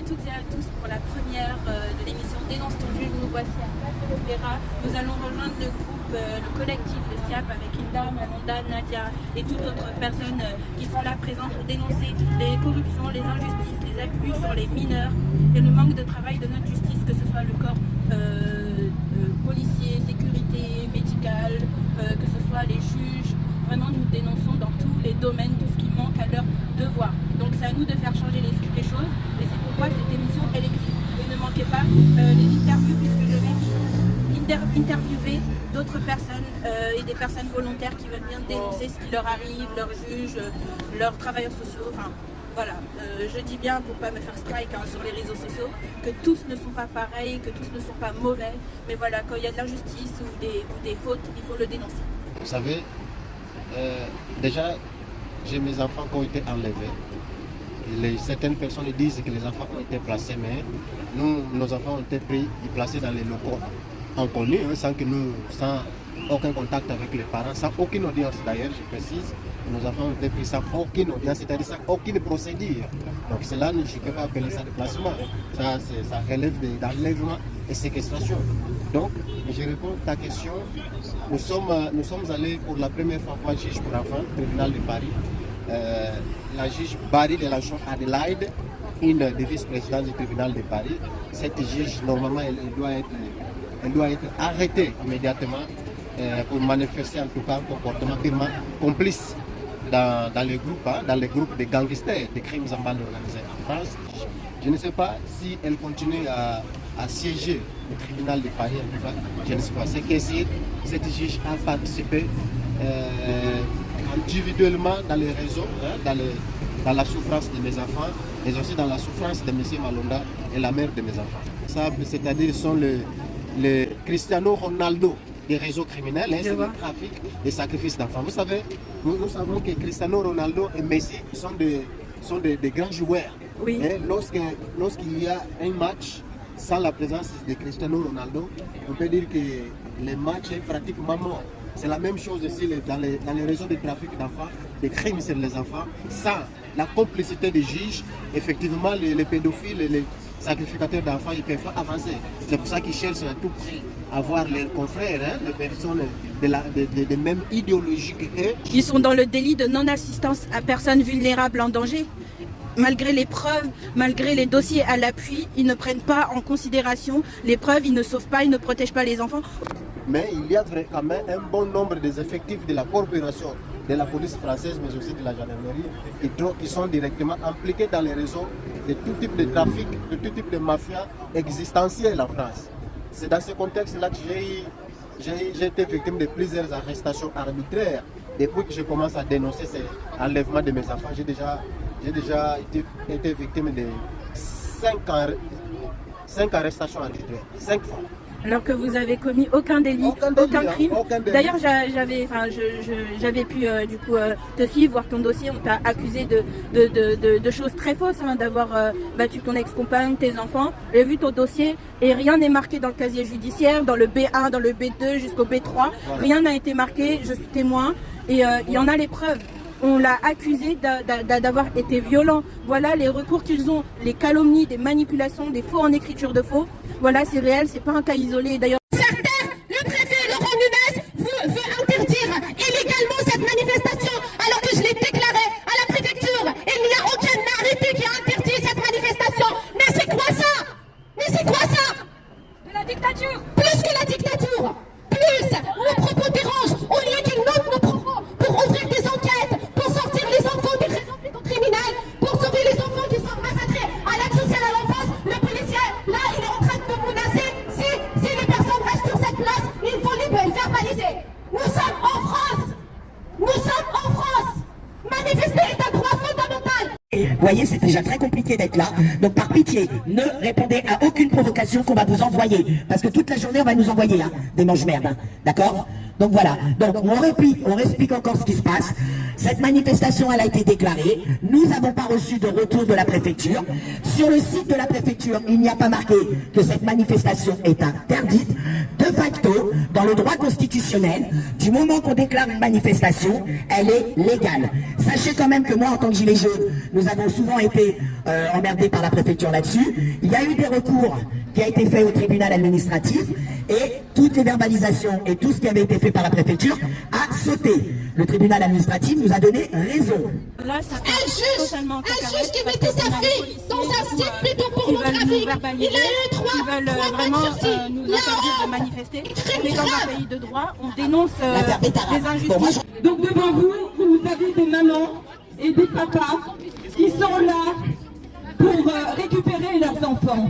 toutes et à tous pour la première de l'émission Dénonce ton juge. Nous voici à Place de l'Opéra. Nous allons rejoindre le groupe, le collectif, le SIAP, avec Hilda, Malonda, Nadia et toutes autres personnes qui sont là présentes pour dénoncer les corruptions, les injustices, les abus sur les mineurs et le manque de travail de notre justice, que ce soit le corps policier, sécurité, médical, que ce soit les juges. Vraiment, nous dénonçons dans tous les domaines tout ce qui manque à leur devoir. Donc c'est à nous de faire changer les choses et c'est pourquoi cette émission elle existe. Et ne manquez pas les interviews, puisque je vais interviewer d'autres personnes et des personnes volontaires qui veulent bien dénoncer ce qui leur arrive, leurs juges, leurs travailleurs sociaux. Enfin, voilà, je dis bien pour pas me faire strike sur les réseaux sociaux, que tous ne sont pas pareils, que tous ne sont pas mauvais, mais voilà, quand il y a de l'injustice ou des fautes, il faut le dénoncer. Vous savez, déjà, j'ai mes enfants qui ont été enlevés. Certaines personnes disent que les enfants ont été placés, mais nos enfants ont été pris et placés dans les locaux inconnus, sans aucun contact avec les parents, sans aucune audience d'ailleurs, je précise. Nos enfants ont été pris sans aucune audience, c'est-à-dire sans aucune procédure. Donc cela, je ne peux pas appeler ça déplacement. Ça relève d'enlèvement et séquestration. Donc, je réponds à ta question. Nous sommes allés pour la première fois voir juge pour enfants, tribunal de Paris. La juge Barry de la chambre Adelaide, une des vice-présidentes du tribunal de Paris. Cette juge, normalement, elle doit être arrêtée immédiatement pour manifester en tout cas un comportement purement complice dans les groupes de gangsters, de crimes en bande organisée en France. Je ne sais pas si elle continue à siéger au tribunal de Paris, en tout cas, je ne sais pas. C'est que cette juge a participé individuellement dans les réseaux, dans la souffrance de mes enfants, mais aussi dans la souffrance de M. Malonda et la mère de mes enfants. C'est-à-dire sont les Cristiano Ronaldo des réseaux criminels, c'est le trafic des sacrifices d'enfants. Vous savez, nous savons que Cristiano Ronaldo et Messi sont des grands joueurs. Oui. Et lorsqu'il y a un match sans la présence de Cristiano Ronaldo, on peut dire que le match est pratiquement mort. C'est la même chose aussi dans les réseaux de trafic d'enfants, des crimes sur les enfants. Sans la complicité des juges, effectivement, les pédophiles et les sacrificateurs d'enfants, ils peuvent pas avancer. C'est pour ça qu'ils cherchent à tout prix à voir leurs confrères, les personnes de même idéologie qu'eux. Ils sont dans le délit de non-assistance à personnes vulnérables en danger. Malgré les preuves, malgré les dossiers à l'appui, ils ne prennent pas en considération les preuves, ils ne sauvent pas, ils ne protègent pas les enfants. Mais il y a quand même un bon nombre des effectifs de la corporation, de la police française, mais aussi de la gendarmerie, qui sont directement impliqués dans les réseaux de tout type de trafic, de tout type de mafia existentielle en France. C'est dans ce contexte-là que j'ai été victime de plusieurs arrestations arbitraires. Depuis que je commence à dénoncer ces enlèvements de mes enfants, j'ai déjà été victime de 5 arrestations arbitraires, 5 fois. Alors que vous avez commis aucun délit, aucun crime. D'ailleurs, j'avais pu du coup te suivre, voir ton dossier. On t'a accusé de choses très fausses, d'avoir battu ton ex-compagne, tes enfants. J'ai vu ton dossier et rien n'est marqué dans le casier judiciaire, dans le B1, dans le B2 jusqu'au B3. Voilà. Rien n'a été marqué, je suis témoin et il y en a les preuves. On l'a accusé d'avoir été violent. Voilà les recours qu'ils ont, les calomnies, des manipulations, des faux en écriture de faux. Voilà, c'est réel, c'est pas un cas isolé. D'ailleurs, certains, le préfet Laurent Nunez veut interdire illégalement cette manifestation, alors que je l'ai déclaré à la préfecture. Il n'y a aucun arrêté qui a interdit cette manifestation. Mais c'est quoi ça? Mais c'est quoi ça? de la dictature. Plus que la dictature. Plus nos propos dérangent. Au lieu qu'ils notent nos propos pour ouvrir des enquêtes, pour sortir les enfants des réseaux criminels, pour sauver les enfants qui sont massacrés à l'aide sociale à l'enfance, le policier, là, il est en train de nous menacer. Si les personnes restent sur cette place, il faut les verbaliser. Nous sommes en France. Nous sommes en France. Manifester est un droit fondamental. Et vous voyez, c'est déjà très compliqué d'être là. Donc par pitié, ne répondez à aucune provocation qu'on va vous envoyer. Parce que toute la journée, on va nous envoyer des mange-merdes. D'accord? Donc voilà, donc on explique encore ce qui se passe. Cette manifestation, elle a été déclarée. Nous n'avons pas reçu de retour de la préfecture. Sur le site de la préfecture, il n'y a pas marqué que cette manifestation est interdite. De facto, dans le droit constitutionnel, du moment qu'on déclare une manifestation, elle est légale. Sachez quand même que moi, en tant que gilet jaune, nous avons souvent été emmerdés par la préfecture là-dessus. Il y a eu des recours qui a été fait au tribunal administratif et toutes les verbalisations et tout ce qui avait été fait par la préfecture a sauté. Le tribunal administratif nous a donné raison. Là, ça Un juge qui mettait sa fille dans un site plutôt pornographique. Il a eu ils veulent vraiment nous interdire de manifester. On est dans un pays de droit, on dénonce des injustices. Donc devant vous, vous avez des mamans et des papas qui sont là pour récupérer leurs enfants.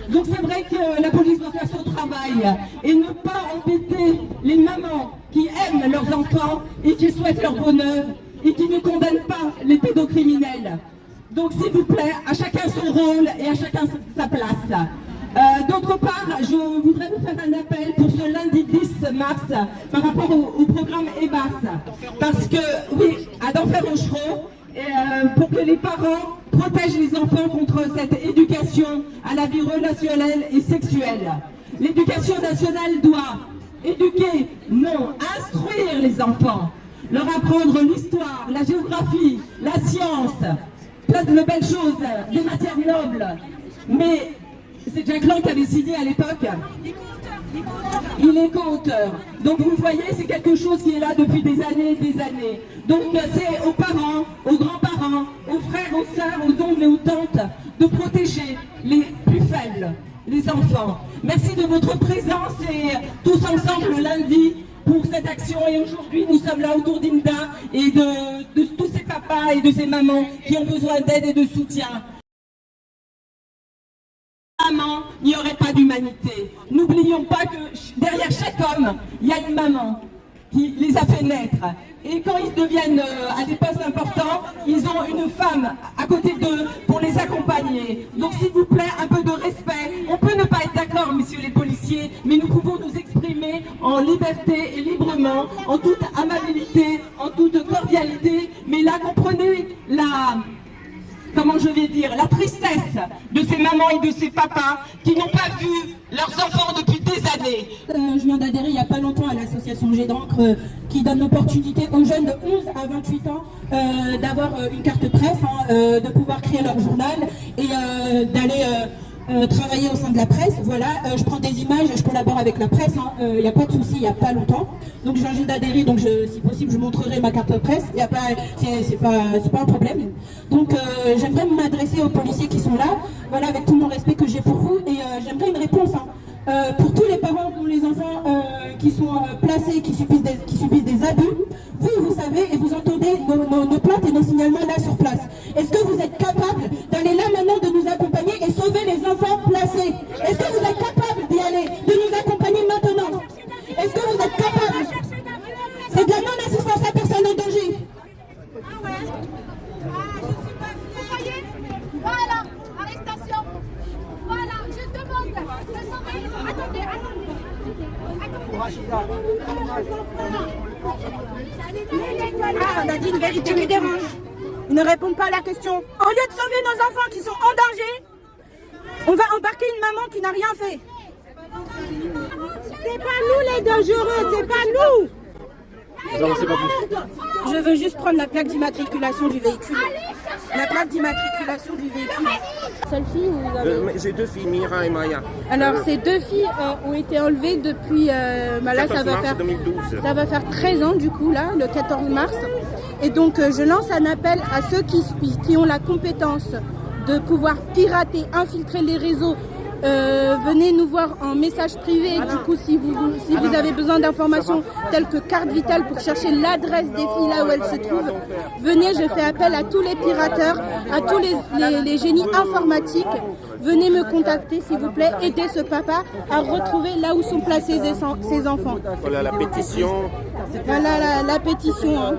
Donc c'est vrai que la police doit faire son travail et ne pas embêter les mamans qui aiment leurs enfants et qui souhaitent leur bonheur et qui ne condamnent pas les pédocriminels. Donc s'il vous plaît, à chacun son rôle et à chacun sa place. D'autre part, je voudrais vous faire un appel pour ce lundi 10 mars par rapport au programme EBAS. Parce que, oui, à d'Enfer-Rochereau, pour que les parents protègent les enfants contre cette éducation à la vie relationnelle et sexuelle. L'éducation nationale doit éduquer, non, instruire les enfants, leur apprendre l'histoire, la géographie, la science, plein de belles choses, des matières nobles. Mais c'est Jack Lang qui avait signé à l'époque. Il est co-auteur. Donc vous voyez, c'est quelque chose qui est là depuis des années et des années. Donc c'est aux parents, aux grands-parents, aux frères, aux sœurs, aux oncles et aux tantes de protéger les plus faibles, les enfants. Merci de votre présence et tous ensemble le lundi pour cette action. Et aujourd'hui, nous sommes là autour d'Inda et de tous ces papas et de ces mamans qui ont besoin d'aide et de soutien. Maman, il n'y aurait pas d'humanité. N'oublions pas que derrière chaque homme, il y a une maman qui les a fait naître. Et quand ils deviennent à des postes importants, ils ont une femme à côté d'eux pour les accompagner. Donc s'il vous plaît, un peu de respect. On peut ne pas être d'accord, messieurs les policiers, mais nous pouvons nous exprimer en liberté et librement, en toute amabilité, en toute cordialité. Mais là, comprenez comment je vais dire, la tristesse de ces mamans et de ces papas qui n'ont pas vu leurs enfants depuis des années. Je viens d'adhérer il n'y a pas longtemps à l'association Jet d'encre qui donne l'opportunité aux jeunes de 11 à 28 ans d'avoir une carte presse, de pouvoir créer leur journal et d'aller travailler au sein de la presse. Voilà, je prends des images, je collabore avec la presse, il n'y a pas de souci, il n'y a pas longtemps. Donc je viens d'adhérer, donc si possible je montrerai ma carte presse, c'est pas un problème. Donc j'aimerais m'adresser aux policiers qui sont là, voilà, avec tout mon respect que j'ai pour vous, et j'aimerais une réponse pour tous les parents dont les enfants qui sont placés, qui subissent des abus. Vous savez et vous entendez nos plaintes et nos signalements là sur place. Est-ce que vous êtes capable d'aller là maintenant, de nous accompagner et sauver les enfants placés? Est-ce que vous êtes capable d'y aller, de nous accompagner maintenant? Est-ce que vous êtes capable? C'est de la non-assistance à personne en danger. Ah ouais. Je suis pas fière. Voilà, arrestation. Voilà, je demande. Attendez. Ah, on a dit une vérité qui dérange. Ils ne répondent pas à la question. Au lieu de sauver nos enfants qui sont en danger, on va embarquer une maman qui n'a rien fait. C'est pas nous les dangereux, c'est pas nous. Je veux juste prendre la plaque d'immatriculation du véhicule. La plaque d'immatriculation du véhicule. Seule fille ou vous avez... J'ai deux filles, Mira et Maya. Alors ces deux filles ont été enlevées depuis là, ça va faire 13 ans du coup là, le 14 mars. Et donc je lance un appel à ceux qui ont la compétence de pouvoir pirater, infiltrer les réseaux. Venez nous voir en message privé, du coup si vous avez besoin d'informations telles que carte vitale pour chercher l'adresse des filles là où elles se trouvent, venez, je fais appel à tous les pirateurs, à tous les génies informatiques, venez me contacter s'il vous plaît, aidez ce papa à retrouver là où sont placés ses enfants. Voilà la pétition. Voilà la pétition.